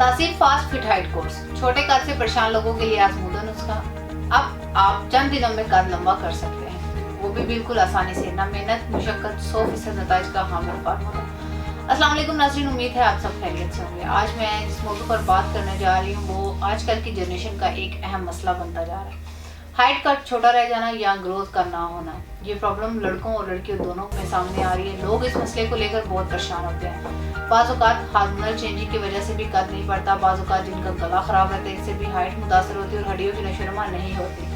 तासीर fast feet height course छोटे कद से परेशान लोगों के लिए आजमूदा नुस्खा। अब आप चंद दिनों में कद लंबा कर सकते हैं, वो भी बिल्कुल आसानी से, ना मेहनत मुशक्कत, 100% नताइज का हामिल फार्मूला। अस्सलाम वालेकुम नाज़रीन, उम्मीद है आप सब खैरियत से होंगे। आज मैं जिस मौके पर बात करने जा रही हूँ वो आजकल की जनरेशन का एक अहम मसला बनता जा रहा है। हाइट कट छोटा रह जाना या ग्रोथ का ना होना। ये प्रॉब्लम लड़कों और लड़कियों दोनों में सामने आ रही है। लोग इस मसले को लेकर बहुत परेशान होते हैं। बाज़ औक़ात हार्मोनल चेंजिंग की वजह से भी कद नहीं बढ़ता, बाज़ औक़ात जिनका गला ख़राब रहता है इससे भी हाइट मुतासर होती है और हड्डियों की नशोनुमा नहीं होती।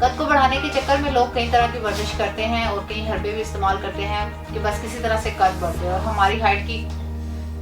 कद को बढ़ाने के चक्कर में लोग कई तरह की वर्जिश करते हैं और कई हरबे भी इस्तेमाल करते हैं कि बस किसी तरह से कद बढ़ जाए और हमारी हाइट की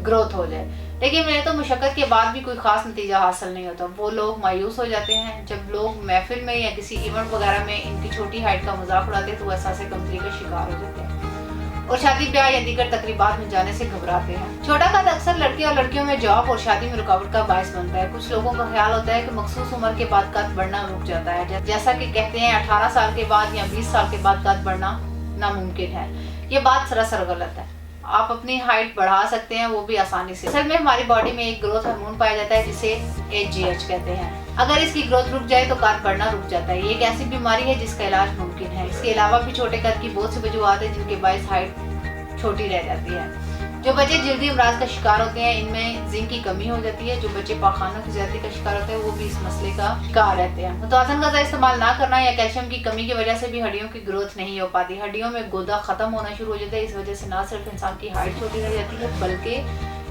ग्रोथ हो जाए। लेकिन मेरे तो मुशक्कत के बाद भी कोई खास नतीजा हासिल नहीं होता। वो लोग मायूस हो जाते हैं जब लोग महफिल में या किसी इवेंट वगैरह में इनकी छोटी हाइट का मजाक उड़ाते हैं तो वो एहसास कमजोरी का शिकार हो जाते हैं और शादी ब्याह या दीगर तकरीबात में जाने से घबराते हैं। छोटा कद अक्सर लड़के और लड़कियों में जॉब और शादी में रुकावट का बायस बनता है। कुछ लोगों का ख्याल होता है कि मखसूस उम्र के बाद कद बढ़ना रुक जाता है, जैसा कि कहते हैं 18 साल के बाद या 20 साल के बाद कद बढ़ना नामुमकिन है। ये बात सरासर गलत है। आप अपनी हाइट बढ़ा सकते हैं, वो भी आसानी से। असल में हमारी बॉडी में एक ग्रोथ हार्मोन पाया जाता है जिसे AGH कहते हैं। अगर इसकी ग्रोथ रुक जाए तो कद बढ़ना रुक जाता है। ये एक ऐसी बीमारी है जिसका इलाज मुमकिन है। इसके अलावा भी छोटे कद की बहुत सी वजूहात है जिनके बायस हाइट छोटी रह जाती है। जो बच्चे जल्दी अमराज का शिकार होते हैं इनमें जिंक की कमी हो जाती है। जो बच्चे पाखानों की ज्यादती का शिकार होते हैं वो भी इस मसले का शिकार रहते हैं। मुतवाज़न ग़िज़ा इस्तेमाल ना करना या कैल्शियम की कमी की वजह से भी हड्डियों की ग्रोथ नहीं हो पाती। हड्डियों में गोदा खत्म होना शुरू हो जाता है। इस वजह से ना सिर्फ इंसान की हाइट छोटी रह जाती है बल्कि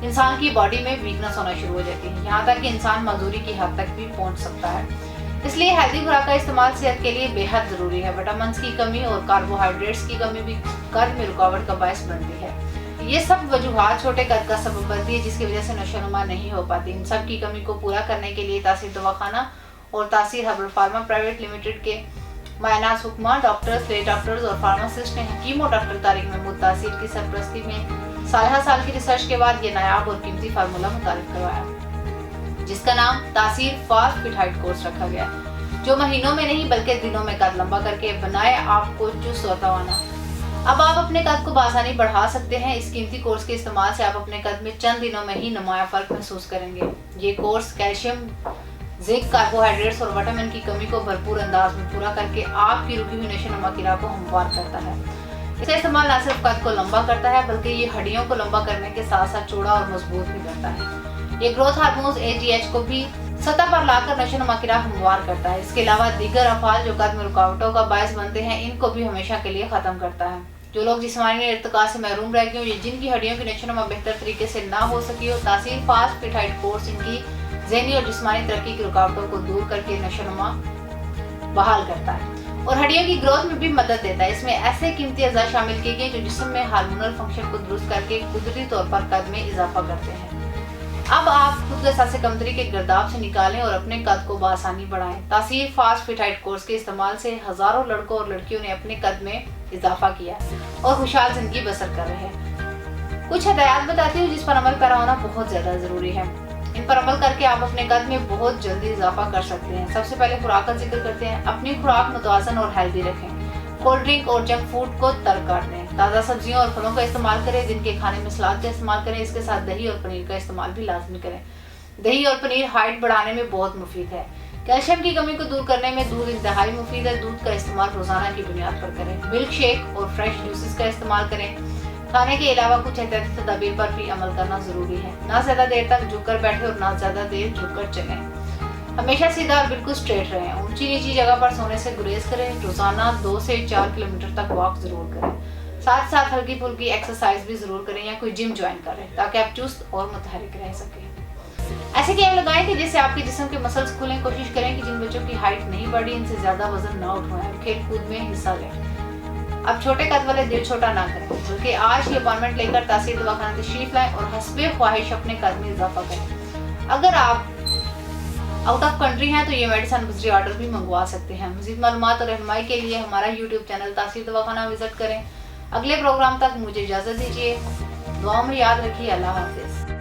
इंसान की बॉडी में वीकनेस होना शुरू हो जाती है, यहाँ तक कि इंसान मजदूरी की हद तक भी पहुँच सकता है। इसलिए हेल्दी खुराक का इस्तेमाल सेहत के लिए बेहद जरूरी है। विटामिन की कमी और कार्बोहाइड्रेट्स की कमी भी कद में रुकावट का बायस बनती है। ये सब वजूहात छोटे कद का सबब बनती है जिसकी वजह से नशोनुमा नहीं हो पाती। इन सब की कमी को पूरा करने के लिए तासीर दवाखाना और तासीर हर्बल फार्मा प्राइवेट लिमिटेड के मायनाज हुक्मा डॉक्टर्स, ले डॉक्टर्स और फार्मासिस्ट ने हकीम और डॉक्टर तारिक महमूद तासीर की सरपरस्ती में साल की रिसर्च के बाद ये नायाब और कीमती फार्मूला मुतारिफ करवाया जिसका नाम तासीर फास्ट फिट हाइट कोर्स रखा गया, जो महीनों में नहीं बल्कि दिनों में कद लंबा करके बनाए आपको चुस्त और तवाना। अब आप अपने कद को बआसानी बढ़ा सकते हैं। इस कीमती कोर्स के इस्तेमाल से आप अपने कद में चंद दिनों में ही नुमाया फर्क महसूस करेंगे। ये कोर्स कैल्शियम, जिंक, कार्बोहाइड्रेट्स और विटामिन की कमी को भरपूर अंदाज में पूरा करके आपकी रुकी हुई नशोनुमा की राह को हमवार करता है। इसका इस्तेमाल न सिर्फ कद को लंबा करता है बल्कि ये हड्डियों को लंबा करने के साथ साथ चौड़ा और मजबूत भी करता है। ये ग्रोथ हार्मोन AGH को भी सतह पर लाकर नशोनुमा की राह हमवार करता है। इसके अलावा दीगर अफाल जो कद में रुकावटों का बायस बनते हैं इनको भी हमेशा के लिए खत्म करता है। जो लोग जिस्मानी इर्तिका से महरूम रह गए हो या जिनकी हड्डियों की नशोनुमा बेहतर तरीके से ना हो सकी हो, तासीर फास्ट फिट हाइट कोर्स इनकी ज़हनी और जिस्मानी तरक्की की रुकावटों को दूर करके नशोनुमा बहाल करता है और हड्डियों की ग्रोथ में भी मदद देता है। इसमें ऐसे कीमती अज़ा शामिल किए गए जो जिस्म में हार्मोनल फंक्शन को दुरुस्त करके कुदरती तौर पर कद में इजाफा करते हैं। अब आप खुद के एहसास कमतरी के गिरदाव से निकालें और अपने कद को बआसानी बढ़ाएं। तासीर फास्ट फिट हाइट कोर्स के इस्तेमाल से हजारों लड़कों और लड़कियों ने अपने कद में इजाफा किया और खुशहाल जिंदगी बसर कर रहे हैं। कुछ हिदायत बताती हूँ जिस पर अमल पैरा होना बहुत ज्यादा जरूरी है। इन पर अमल करके आप अपने कद में बहुत जल्दी इजाफा कर सकते हैं। सबसे पहले खुराक का जिक्र करते हैं। अपनी खुराक मुतवाज़न और हेल्दी रखें। कोल्ड ड्रिंक और जंक फूड को तर्क कर दें। ताज़ा सब्जियों और फलों का इस्तेमाल करें। दिन के खाने में सलाद का इस्तेमाल करें। इसके साथ दही और पनीर का इस्तेमाल भी लाजमी करें। दही और पनीर हाइट बढ़ाने में बहुत मुफीद है। कैल्शियम की कमी को दूर करने में दूध इंतहाई मुफीद है। दूध का इस्तेमाल रोजाना की बुनियाद पर करें। मिल्क शेक और फ्रेश जूसेस का इस्तेमाल करें। खाने के अलावा कुछ एहतियाती तदाबीर पर भी अमल करना जरूरी है। ना ज्यादा देर तक झुककर बैठे और ना ज्यादा देर झुककर चलें। हमेशा सीधा और बिल्कुल स्ट्रेट रहें। ऊंची नीची जगह पर सोने से गुरेज करें। रोजाना 2 से 4 किलोमीटर तक वॉक जरूर करें। साथ साथ हल्की फुल्की एक्सरसाइज भी जरूर करें या कोई जिम ज्वाइन करें ताकि आप चुस्त और मुतहरिक रह सकें। ऐसे गेम लगाएं कि जिससे आपके जिस्म के मसल्स खुलें। कोशिश करें कि जिन बच्चों की हाइट नहीं बढ़ी इनसे ज्यादा वजन ना उठवाएं और खेल कूद में हिस्सा लें। अब छोटे कद वाले दिल छोटा ना करें बल्कि आज ही अपॉइंटमेंट लेकर तासीर दवाखाना तशरीफ लाएं और हस्बे ख्वाहिश अपने कद में इजाफा करें। अगर आप आउट ऑफ कंट्री हैं तो ये मेडिसिन बजरी ऑर्डर भी मंगवा सकते हैं। मज़ीद मालूमात और रहनुमाई के लिए हमारा YouTube चैनल तासीर दवाखाना विजिट करें। अगले प्रोग्राम तक मुझे इजाज़त दीजिए। दुआ में याद रखिए। अल्लाह हाफिज़।